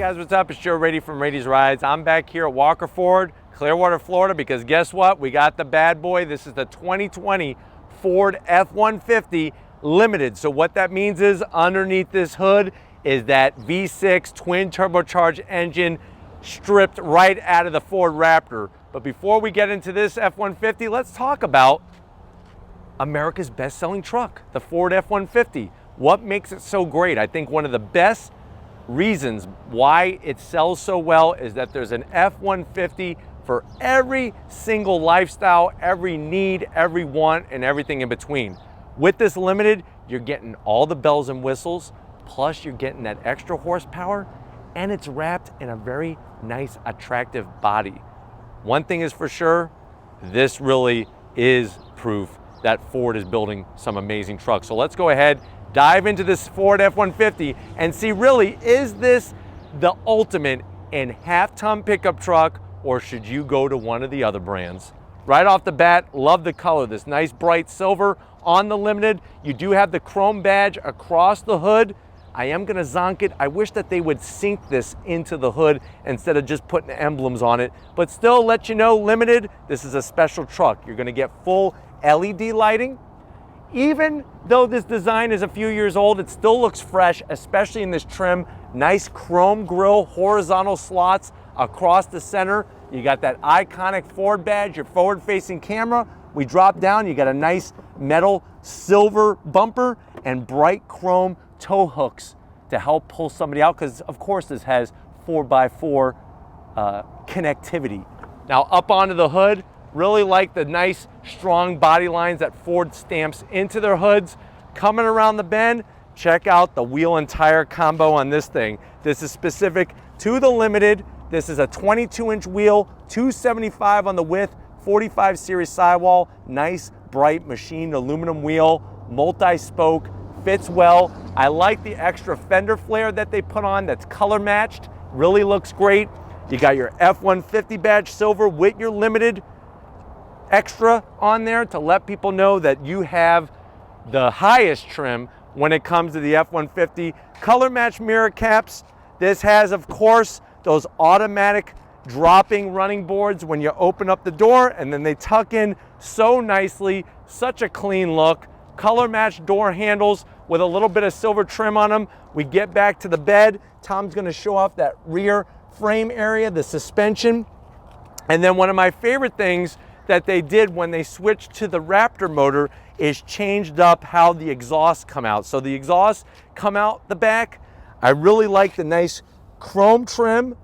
Guys, what's up? It's Joe Rady from Rady's Rides. I'm back here at Walker Ford, Clearwater, Florida, because guess what? We got the bad boy. This is the 2020 Ford F-150 Limited. So what that means is underneath this hood is that V6 twin turbocharged engine stripped right out of the Ford Raptor. But before we get into this F-150, let's talk about America's best-selling truck, the Ford F-150. What makes it so great? I think one of the best reasons why it sells so well is that there's an F-150 for every single lifestyle, every need, every want, and everything in between. With this Limited, you're getting all the bells and whistles, plus you're getting that extra horsepower, and it's wrapped in a very nice, attractive body. One thing is for sure, this really is proof that Ford is building some amazing trucks. So let's go ahead, dive into this Ford F-150 and see, really, is this the ultimate in half-ton pickup truck, or should you go to one of the other brands? Right off the bat, love the color, this nice bright silver on the Limited. You do have the chrome badge across the hood. I am gonna zonk it. I wish that they would sink this into the hood instead of just putting emblems on it, but still let you know, Limited, this is a special truck. You're gonna get full LED lighting. Even though this design is a few years old, it still looks fresh, especially in this trim. Nice chrome grille, horizontal slots across the center. You got that iconic Ford badge, your forward-facing camera. We drop down, you got a nice metal silver bumper and bright chrome tow hooks to help pull somebody out, because of course this has 4x4 connectivity. Now up onto the hood, really like the nice strong body lines that Ford stamps into their hoods. Coming around the bend, check out the wheel and tire combo on this thing. This is specific to the Limited. This is a 22-inch wheel, 275 on the width, 45 series sidewall, nice bright machined aluminum wheel, multi-spoke, fits well. I like the extra fender flare that they put on that's color matched, really looks great. You got your F-150 badge silver with your Limited extra on there to let people know that you have the highest trim when it comes to the F-150. Color match mirror caps. This has, of course, those automatic dropping running boards when you open up the door, and then they tuck in so nicely. Such a clean look. Color match door handles with a little bit of silver trim on them. We get back to the bed. Tom's gonna show off that rear frame area, the suspension. And then one of my favorite things that they did when they switched to the Raptor motor is changed up how the exhausts come out. So the exhausts come out the back. I really like the nice chrome trim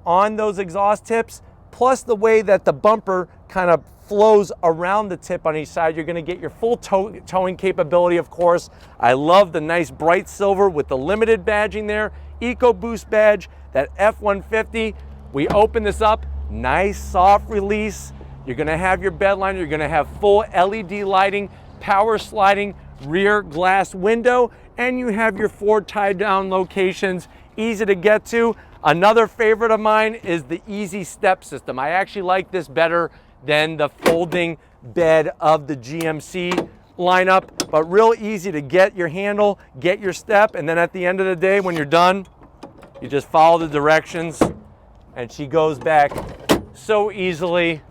on those exhaust tips, plus the way that the bumper kind of flows around the tip on each side. You're gonna get your full towing capability, of course. I love the nice bright silver with the Limited badging there, EcoBoost badge, that F-150. We open this up, nice soft release. You're gonna have your bed liner, you're gonna have full LED lighting, power sliding rear glass window, and you have your 4 tie-down locations, easy to get to. Another favorite of mine is the easy step system. I actually like this better than the folding bed of the GMC lineup, but real easy to get your handle, get your step, and then at the end of the day, when you're done, you just follow the directions, and she goes back so easily.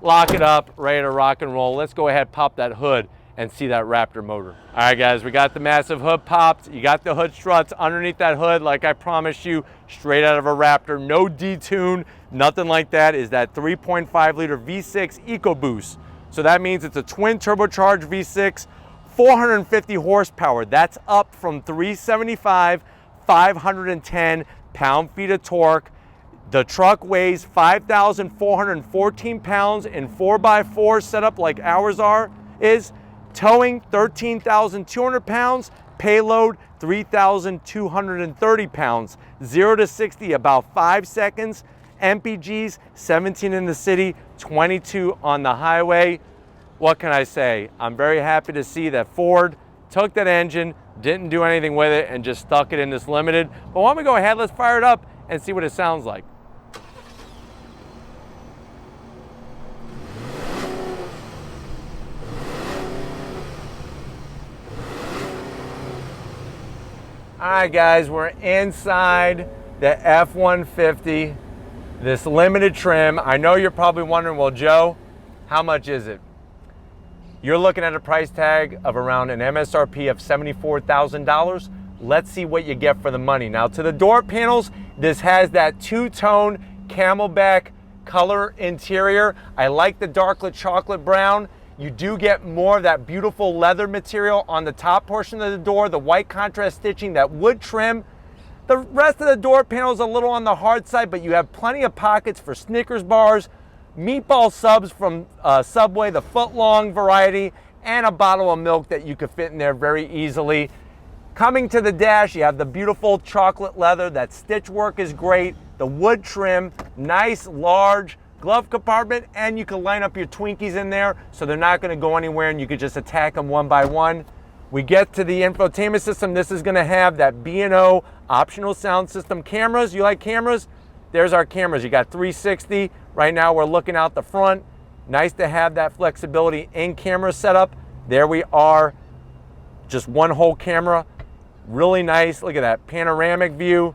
Lock it up, ready to rock and roll. Let's go ahead, pop that hood and see that Raptor motor. All right, guys, we got the massive hood popped. You got the hood struts underneath that hood, like I promised you, straight out of a Raptor. No detune, nothing like that. Is that 3.5 liter V6 EcoBoost. So that means it's a twin turbocharged V6, 450 horsepower. That's up from 375, 510 pound-feet of torque. The truck weighs 5,414 pounds in 4x4 setup like ours is. Towing 13,200 pounds, payload 3,230 pounds. 0 to 60 about 5 seconds. MPGs 17 in the city, 22 on the highway. What can I say? I'm very happy to see that Ford took that engine, didn't do anything with it, and just stuck it in this Limited. But why don't we go ahead, let's fire it up and see what it sounds like. All right, guys, we're inside the F-150, this limited trim. I know you're probably wondering, well, Joe, how much is it? You're looking at a price tag of around an MSRP of $74,000. Let's see what you get for the money. Now, to the door panels, this has that two-tone camelback color interior. I like the dark chocolate brown. You do get more of that beautiful leather material on the top portion of the door, the white contrast stitching, that wood trim. The rest of the door panel is a little on the hard side, but you have plenty of pockets for Snickers bars, meatball subs from Subway, the foot-long variety, and a bottle of milk that you could fit in there very easily. Coming to the dash, you have the beautiful chocolate leather. That stitch work is great. The wood trim, nice large glove compartment, and you can line up your Twinkies in there so they're not going to go anywhere and you could just attack them one by one. We get to the infotainment system. This is going to have that B&O optional sound system. Cameras, you like cameras? There's our cameras. You got 360. Right now we're looking out the front. Nice to have that flexibility in camera setup. There we are, just one whole camera. Really nice. Look at that panoramic view.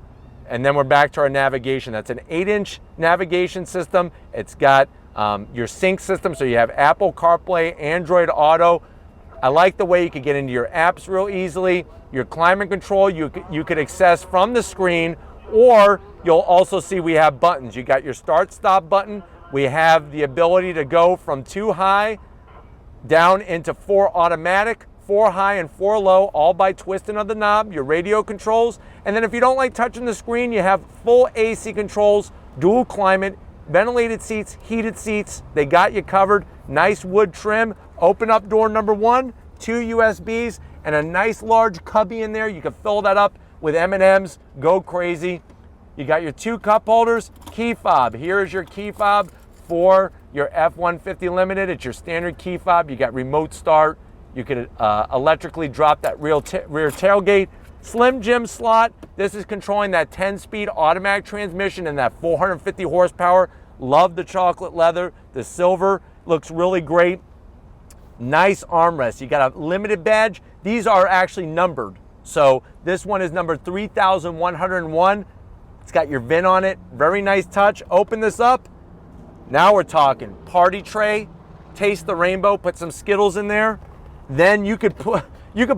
And then we're back to our navigation. That's an 8-inch navigation system. It's got your sync system, so you have Apple CarPlay, Android Auto. I like the way you can get into your apps real easily. Your climate control, you could access from the screen, or you'll also see we have buttons. You got your start-stop button. We have the ability to go from 2 high down into 4 automatic, 4 high and 4 low, all by twisting of the knob, your radio controls. And then if you don't like touching the screen, you have full AC controls, dual climate, ventilated seats, heated seats. They got you covered. Nice wood trim. Open up door number 1, 2 USBs, and a nice large cubby in there. You can fill that up with M&Ms, go crazy. You got your 2 cup holders, key fob. Here is your key fob for your F-150 Limited. It's your standard key fob. You got remote start. You could electrically drop that rear tailgate. Slim Jim slot. This is controlling that 10-speed automatic transmission and that 450 horsepower. Love the chocolate leather. The silver looks really great. Nice armrest. You got a limited badge. These are actually numbered. So this one is number 3101. It's got your VIN on it. Very nice touch. Open this up. Now we're talking party tray. Taste the rainbow. Put some Skittles in there. Then you could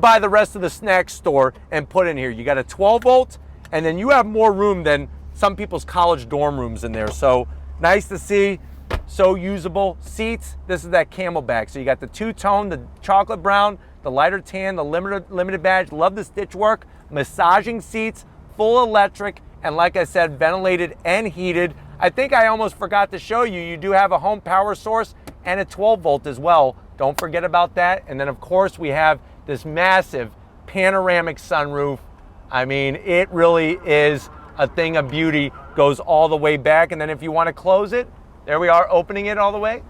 buy the rest of the snack store and put in here. You got a 12 volt, and then you have more room than some people's college dorm rooms in there. So nice to see, so usable. Seats, this is that camelback. So you got the two-tone, the chocolate brown, the lighter tan, the limited badge. Love the stitch work. Massaging seats, full electric, and like I said, ventilated and heated. I think I almost forgot to show you, you do have a home power source and a 12 volt as well. Don't forget about that. And then of course we have this massive panoramic sunroof. I mean, it really is a thing of beauty. Goes all the way back. And then if you want to close it, there we are, opening it all the way.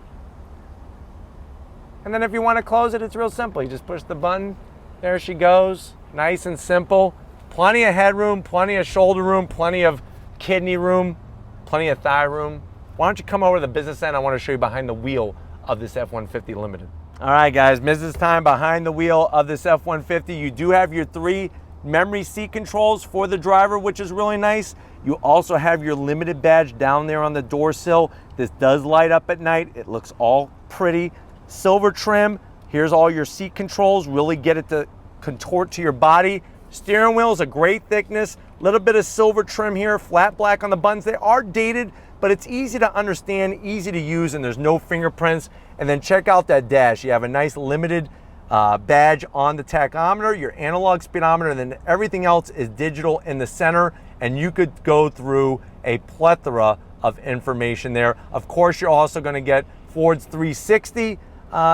And then if you want to close it, it's real simple. You just push the button. There she goes. Nice and simple. Plenty of headroom, plenty of shoulder room, plenty of kidney room, plenty of thigh room. Why don't you come over to the business end? I want to show you behind the wheel of this F-150 Limited. All right, guys, business time behind the wheel of this F-150. You do have your 3 memory seat controls for the driver, which is really nice. You also have your limited badge down there on the door sill. This does light up at night. It looks all pretty. Silver trim. Here's all your seat controls. Really get it to contort to your body. Steering wheel is a great thickness. Little bit of silver trim here. Flat black on the buttons. They are dated, but it's easy to understand, easy to use, and there's no fingerprints. And then check out that dash. You have a nice limited badge on the tachometer, your analog speedometer, and then everything else is digital in the center, and you could go through a plethora of information there. Of course, you're also going to get Ford's 360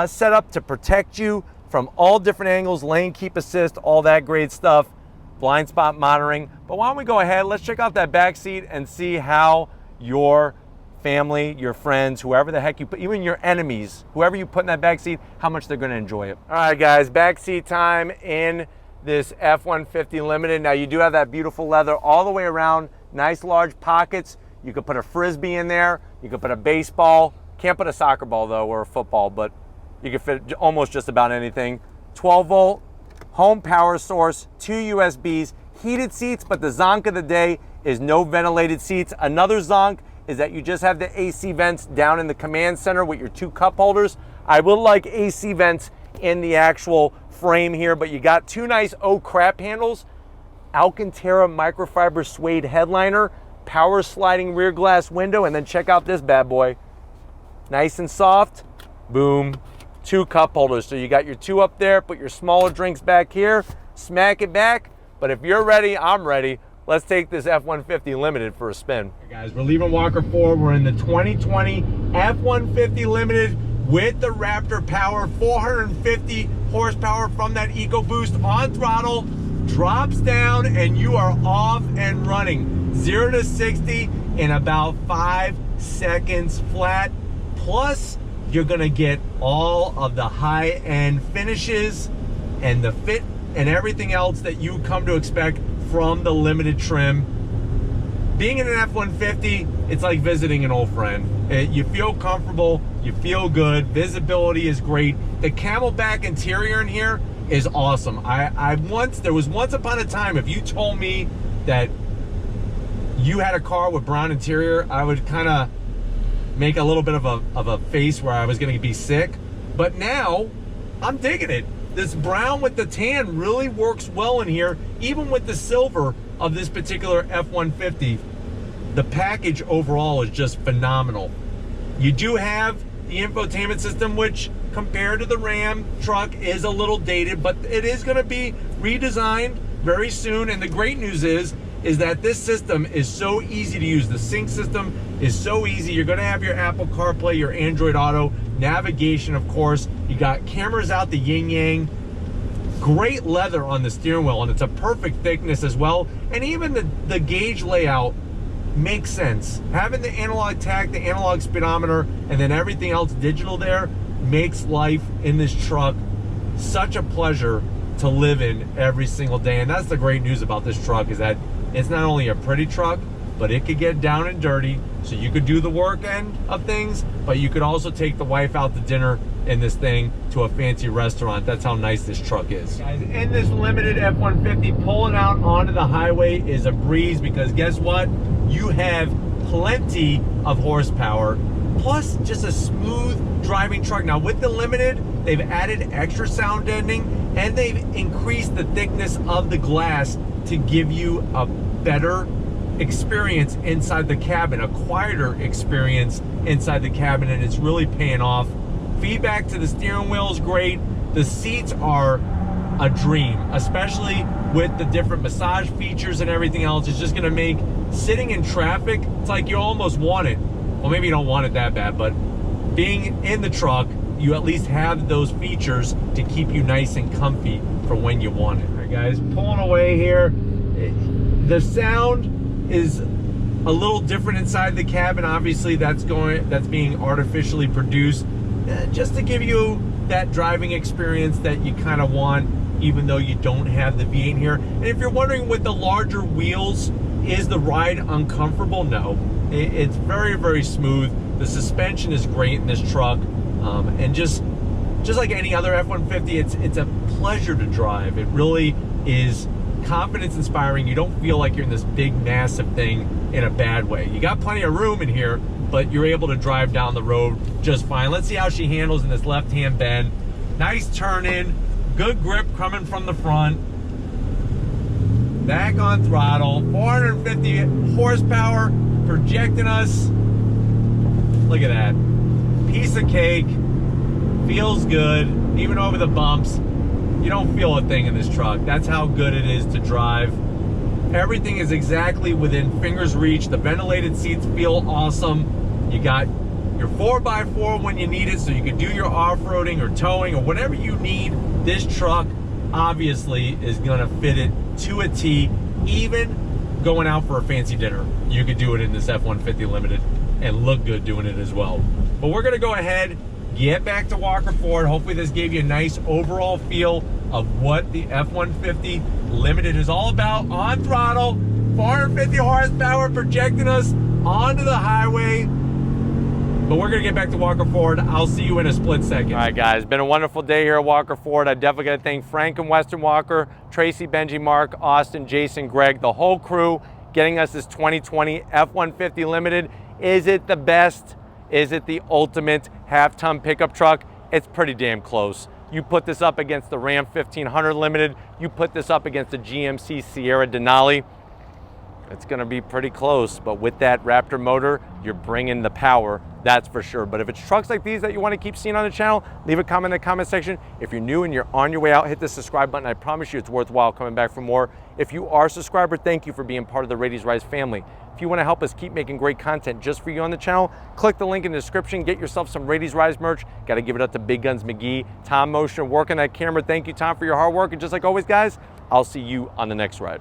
set up to protect you from all different angles, lane keep assist, all that great stuff, blind spot monitoring. But why don't we go ahead, let's check out that back seat and see how your family, your friends, whoever the heck you put, even your enemies, whoever you put in that back seat, how much they're going to enjoy it. All right, guys, back seat time in this F-150 Limited. Now, you do have that beautiful leather all the way around, nice large pockets. You could put a Frisbee in there. You could put a baseball. Can't put a soccer ball, though, or a football, but you can fit almost just about anything. 12 volt, home power source, 2 USBs, heated seats, but the zonk of the day is no ventilated seats. Another zonk is that you just have the AC vents down in the command center with your 2 cup holders. I would like AC vents in the actual frame here, but you got 2 nice crap handles, Alcantara microfiber suede headliner, power sliding rear glass window, and then check out this bad boy. Nice and soft, boom, 2 cup holders. So you got your 2 up there, put your smaller drinks back here, smack it back. But if you're ready, I'm ready. Let's take this F-150 Limited for a spin. Hey guys, we're leaving Walker Ford. We're in the 2020 F-150 Limited with the Raptor power, 450 horsepower from that EcoBoost on throttle, drops down, and you are off and running. 0 to 60 in about 5 seconds flat. Plus, you're gonna get all of the high-end finishes and the fit and everything else that you come to expect from the Limited trim. Being in an F-150, it's like visiting an old friend. You feel comfortable, you feel good, visibility is great. The Camelback interior in here is awesome. There was once upon a time, if you told me that you had a car with brown interior, I would kind of make a little bit of a face where I was gonna be sick. But now, I'm digging it. This brown with the tan really works well in here, even with the silver of this particular F-150. The package overall is just phenomenal. You do have the infotainment system, which compared to the Ram truck is a little dated, but it is gonna be redesigned very soon. And the great news is that this system is so easy to use. The sync system is so easy. You're gonna have your Apple CarPlay, your Android Auto, navigation, of course. You got cameras out the yin-yang. Great leather on the steering wheel, and it's a perfect thickness as well. And even the gauge layout makes sense. Having the analog tach, the analog speedometer, and then everything else digital there makes life in this truck such a pleasure to live in every single day. And that's the great news about this truck, is that it's not only a pretty truck, but it could get down and dirty. So you could do the work end of things, but you could also take the wife out to dinner in this thing to a fancy restaurant. That's how nice this truck is. Guys, in this Limited F-150, pulling out onto the highway is a breeze, because guess what? You have plenty of horsepower, plus just a smooth driving truck. Now with the Limited, they've added extra sound deadening, and they've increased the thickness of the glass to give you a better experience inside the cabin, a quieter experience inside the cabin, and it's really paying off. Feedback to the steering wheel is great. The seats are a dream, especially with the different massage features and everything else. It's just gonna make sitting in traffic, it's like you almost want it. Well, maybe you don't want it that bad, but being in the truck, you at least have those features to keep you nice and comfy for when you want it. All right, guys, pulling away here. The sound is a little different inside the cabin. Obviously, that's being artificially produced just to give you that driving experience that you kind of want, even though you don't have the V8 here. And if you're wondering, with the larger wheels, is the ride uncomfortable? No, it's very, very smooth. The suspension is great in this truck, and just like any other F-150, it's a pleasure to drive. It really is confidence inspiring. You don't feel like you're in this big massive thing in a bad way. You got plenty of room in here, but you're able to drive down the road just fine. Let's see how she handles in this left-hand bend. Nice turn in, good grip coming from the front. Back on throttle, 450 horsepower projecting us. Look at that, piece of cake. Feels good, even over the bumps. You don't feel a thing in this truck. That's how good it is to drive. Everything is exactly within finger's reach. The ventilated seats feel awesome. You got your 4x4 when you need it, so you can do your off-roading or towing or whatever you need. This truck obviously is gonna fit it to a T. Even going out for a fancy dinner, you could do it in this F-150 Limited and look good doing it as well. But we're gonna go ahead, get back to Walker Ford. Hopefully this gave you a nice overall feel of what the F-150 Limited is all about. On throttle, 450 horsepower projecting us onto the highway. But we're gonna get back to Walker Ford. I'll see you in a split second. All right, guys, been a wonderful day here at Walker Ford. I definitely gotta thank Frank and Western Walker, Tracy, Benji, Mark, Austin, Jason, Greg, the whole crew getting us this 2020 F-150 Limited. Is it the best? Is it the ultimate half-ton pickup truck? It's pretty damn close. You put this up against the Ram 1500 Limited, you put this up against the GMC Sierra Denali, it's gonna be pretty close, but with that Raptor motor, you're bringing the power, that's for sure. But if it's trucks like these that you wanna keep seeing on the channel, leave a comment in the comment section. If you're new and you're on your way out, hit the subscribe button. I promise you it's worthwhile coming back for more. If you are a subscriber, thank you for being part of the Radies Rise family. If you wanna help us keep making great content just for you on the channel, click the link in the description, get yourself some Radies Rise merch. Gotta give it up to Big Guns McGee, Tom Motion, working that camera. Thank you, Tom, for your hard work. And just like always, guys, I'll see you on the next ride.